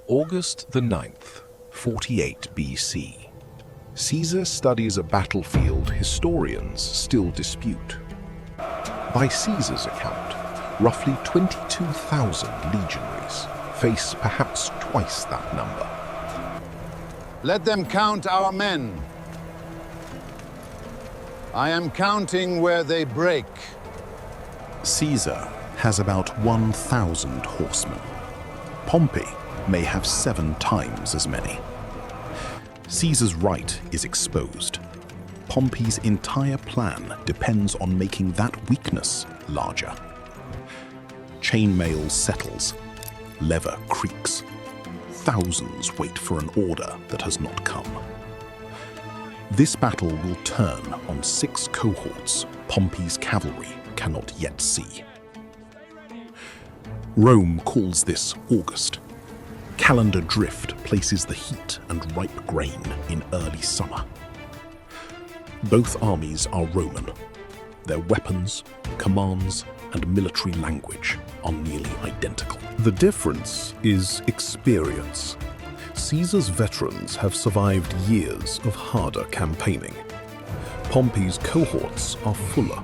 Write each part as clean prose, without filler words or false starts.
August the 9th, 48 BC. Caesar studies a battlefield historians still dispute. By Caesar's account, roughly 22,000 legionaries face perhaps twice that number. Let them count our men. I am counting where they break. Caesar has about 1,000 horsemen. Pompey may have 7 times as many. Caesar's right is exposed. Pompey's entire plan depends on making that weakness larger. Chainmail settles. Lever creaks. Thousands wait for an order that has not come. This battle will turn on 6 cohorts Pompey's cavalry cannot yet see. Rome calls this August. Calendar drift places the heat and ripe grain in early summer. Both armies are Roman. Their weapons, commands, and military language are nearly identical. The difference is experience. Caesar's veterans have survived years of harder campaigning. Pompey's cohorts are fuller.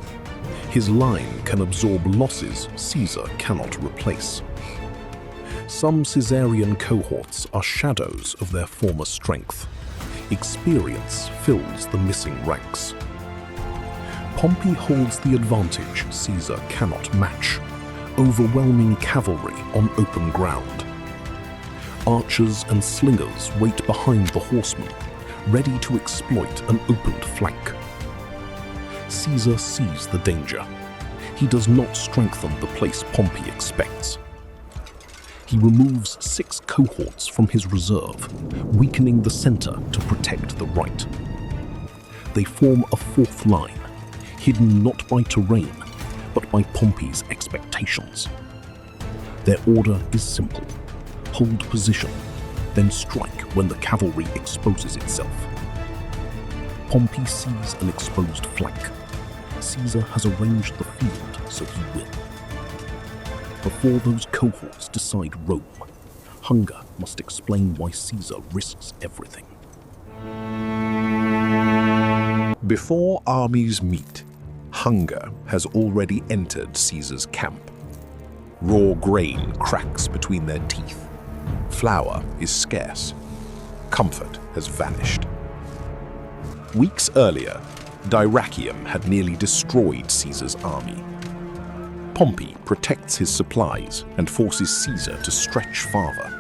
His line can absorb losses Caesar cannot replace. Some Caesarian cohorts are shadows of their former strength. Experience fills the missing ranks. Pompey holds the advantage Caesar cannot match: overwhelming cavalry on open ground. Archers and slingers wait behind the horsemen, ready to exploit an opened flank. Caesar sees the danger. He does not strengthen the place Pompey expects. He removes 6 cohorts from his reserve, weakening the center to protect the right. They form a 4th line, hidden not by terrain, but by Pompey's expectations. Their order is simple: hold position, then strike when the cavalry exposes itself. Pompey sees an exposed flank. Caesar has arranged the field so he will. Before those cohorts decide Rome, hunger must explain why Caesar risks everything. Before armies meet, hunger has already entered Caesar's camp. Raw grain cracks between their teeth. Flour is scarce. Comfort has vanished. Weeks earlier, Dyrrhachium had nearly destroyed Caesar's army. Pompey protects his supplies and forces Caesar to stretch farther.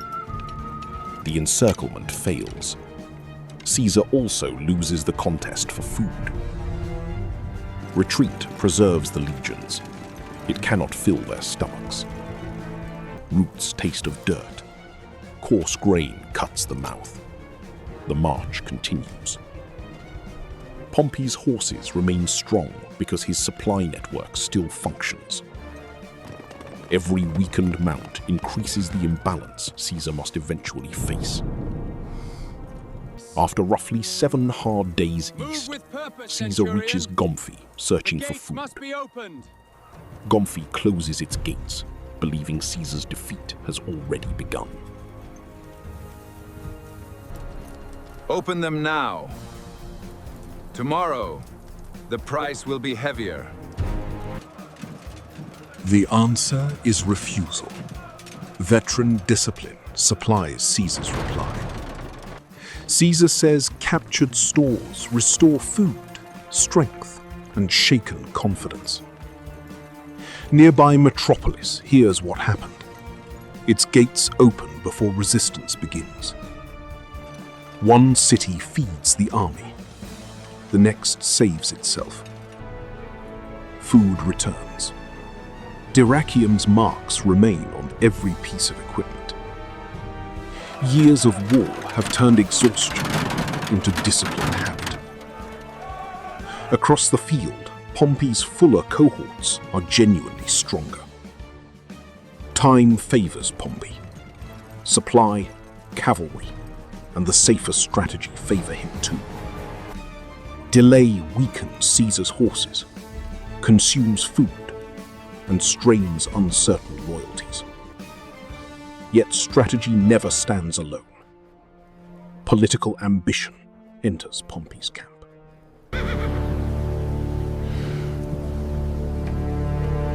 The encirclement fails. Caesar also loses the contest for food. Retreat preserves the legions. It cannot fill their stomachs. Roots taste of dirt. Coarse grain cuts the mouth. The march continues. Pompey's horses remain strong because his supply network still functions. Every weakened mount increases the imbalance Caesar must eventually face. After roughly 7 hard days east, Caesar reaches Gomphi, searching for food. Gomphi closes its gates, believing Caesar's defeat has already begun. Open them now. Tomorrow, the price will be heavier. The answer is refusal. Veteran discipline supplies Caesar's reply. Caesar says captured stores restore food, strength, and shaken confidence. Nearby Metropolis hears what happened. Its gates open before resistance begins. One city feeds the army. The next saves itself. Food returns. Dyrrhachium's marks remain on every piece of equipment. Years of war have turned exhaustion into disciplined habit. Across the field, Pompey's fuller cohorts are genuinely stronger. Time favors Pompey. Supply, cavalry, and the safer strategy favor him too. Delay weakens Caesar's horses, consumes food, and strains uncertain loyalties. Yet strategy never stands alone. Political ambition enters Pompey's camp.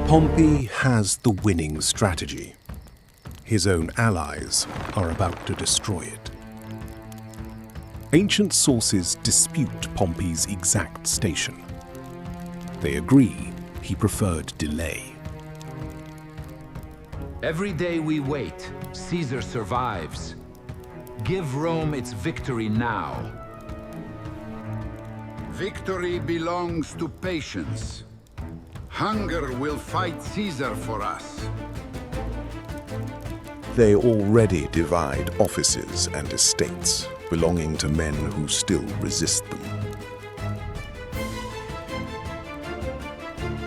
Pompey has the winning strategy. His own allies are about to destroy it. Ancient sources dispute Pompey's exact station. They agree he preferred delay. Every day we wait, Caesar survives. Give Rome its victory now. Victory belongs to patience. Hunger will fight Caesar for us. They already divide offices and estates belonging to men who still resist them.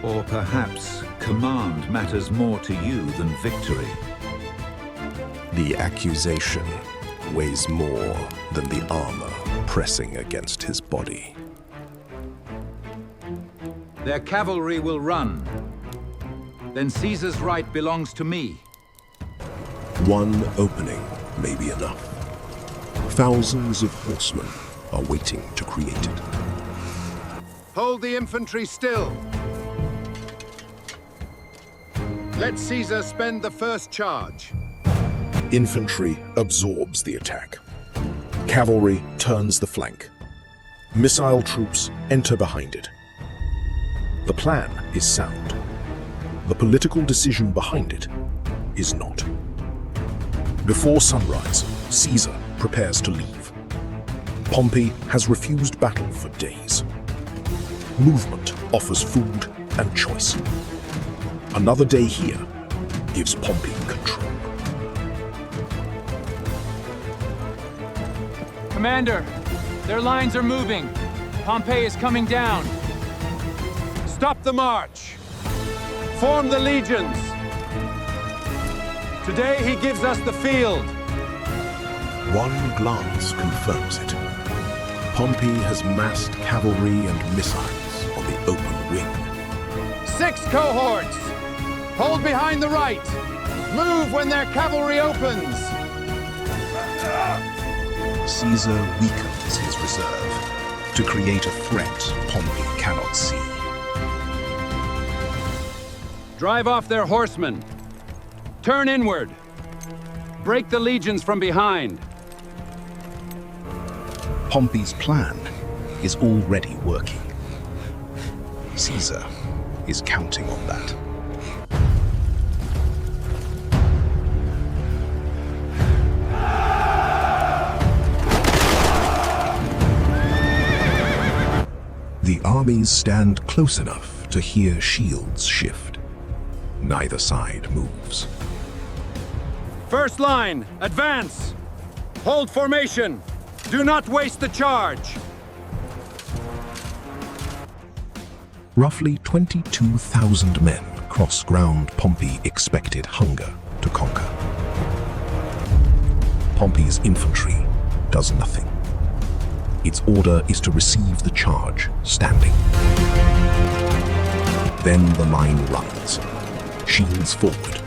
Or perhaps command matters more to you than victory. The accusation weighs more than the armor pressing against his body. Their cavalry will run. Then Caesar's right belongs to me. One opening may be enough. Thousands of horsemen are waiting to create it. Hold the infantry still. Let Caesar spend the first charge. Infantry absorbs the attack. Cavalry turns the flank. Missile troops enter behind it. The plan is sound. The political decision behind it is not. Before sunrise, Caesar prepares to leave. Pompey has refused battle for days. Movement offers food and choice. Another day here gives Pompey control. Commander, their lines are moving. Pompey is coming down. Stop the march. Form the legions. Today he gives us the field. One glance confirms it. Pompey has massed cavalry and missiles on the open wing. 6 cohorts. Hold behind the right. Move when their cavalry opens. Caesar weakens his reserve to create a threat Pompey cannot see. Drive off their horsemen. Turn inward. Break the legions from behind. Pompey's plan is already working. Caesar is counting on that. The armies stand close enough to hear shields shift. Neither side moves. First line, advance. Hold formation. Do not waste the charge. Roughly 22,000 men cross ground Pompey expected hunger to conquer. Pompey's infantry does nothing. Its order is to receive the charge standing. Then the line runs. Shields forward,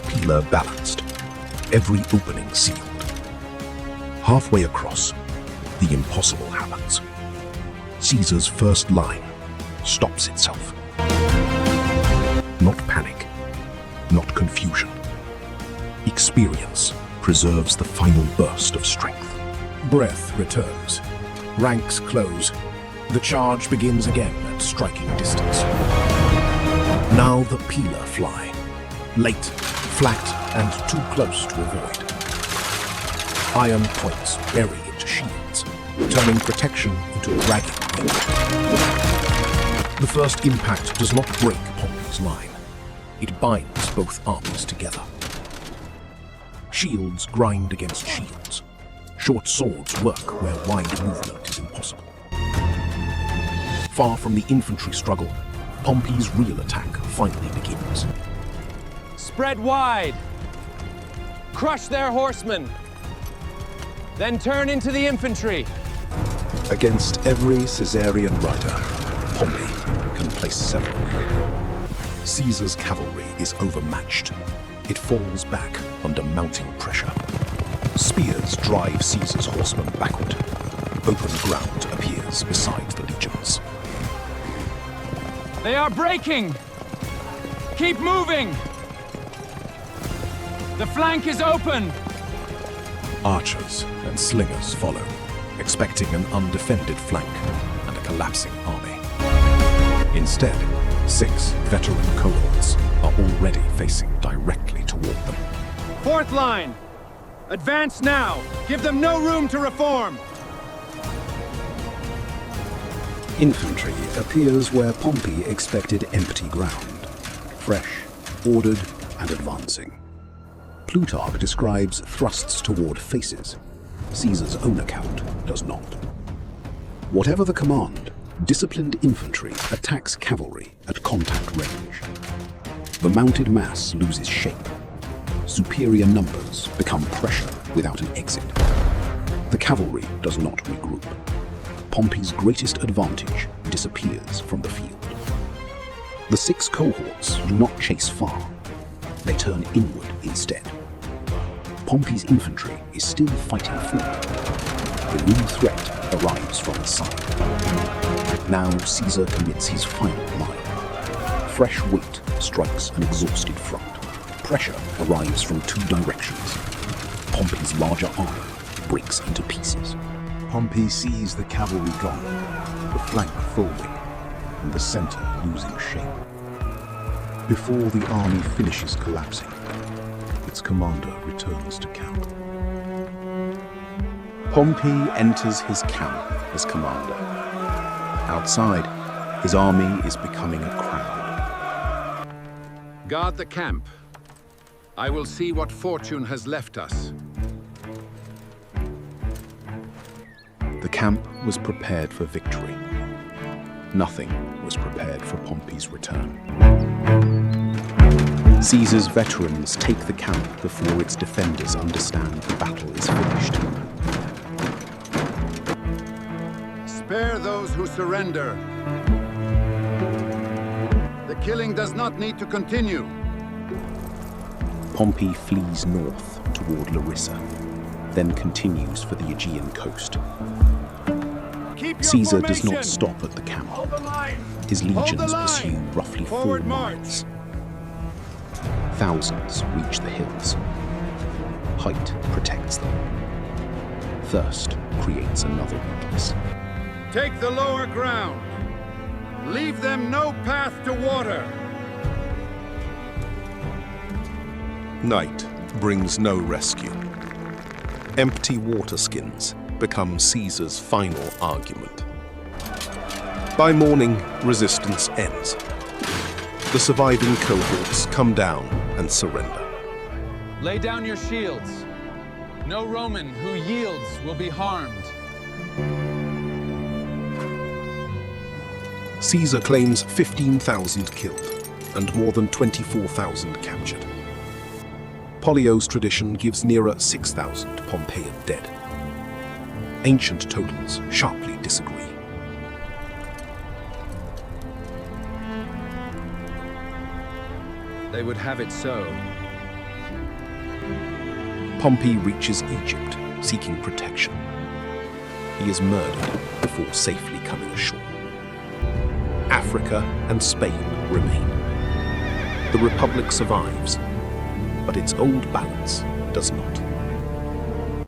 pillar balanced, every opening sealed. Halfway across, the impossible happens. Caesar's first line stops itself. Not panic, not confusion. Experience preserves the final burst of strength. Breath returns. Ranks close. The charge begins again at striking distance. Now the pillar fly. Late, flat, and too close to avoid. Iron points bury into shields, turning protection into ragged wind. The first impact does not break Pompey's line. It binds both armies together. Shields grind against shields. Short swords work where wide movement is impossible. Far from the infantry struggle, Pompey's real attack finally begins. Spread wide. Crush their horsemen. Then turn into the infantry. Against every Caesarian rider, Pompey can place several. Caesar's cavalry is overmatched. It falls back under mounting pressure. Spears drive Caesar's horsemen backward. Open ground appears beside the legions. They are breaking! Keep moving! The flank is open! Archers and slingers follow, expecting an undefended flank and a collapsing army. Instead, 6 veteran cohorts are already facing directly toward them. Fourth line! Advance now! Give them no room to reform! Infantry appears where Pompey expected empty ground, fresh, ordered, and advancing. Plutarch describes thrusts toward faces. Caesar's own account does not. Whatever the command, disciplined infantry attacks cavalry at contact range. The mounted mass loses shape. Superior numbers become pressure without an exit. The cavalry does not regroup. Pompey's greatest advantage disappears from the field. The 6 cohorts do not chase far. They turn inward instead. Pompey's infantry is still fighting forward. The new threat arrives from the side. Now Caesar commits his final line. Fresh weight strikes an exhausted front. Pressure arrives from 2 directions. Pompey's larger army breaks into pieces. Pompey sees the cavalry gone, the flank folding, and the center losing shape. Before the army finishes collapsing, its commander returns to camp. Pompey enters his camp as commander. Outside, his army is becoming a crowd. Guard the camp. I will see what fortune has left us. The camp was prepared for victory. Nothing was prepared for Pompey's return. Caesar's veterans take the camp before its defenders understand the battle is finished. Spare those who surrender. The killing does not need to continue. Pompey flees north toward Larissa, then continues for the Aegean coast. Caesar does not stop at the camp. His legions pursue roughly 4 miles. Thousands reach the hills. Height protects them. Thirst creates another weakness. Take the lower ground. Leave them no path to water. Night brings no rescue. Empty water skins become Caesar's final argument. By morning, resistance ends. The surviving cohorts come down and surrender. Lay down your shields. No Roman who yields will be harmed. Caesar claims 15,000 killed and more than 24,000 captured. Polyos tradition gives nearer 6,000 Pompeian dead. Ancient totals sharply disagree. They would have it so. Pompey reaches Egypt, seeking protection. He is murdered before safely coming ashore. Africa and Spain remain. The Republic survives, but its old balance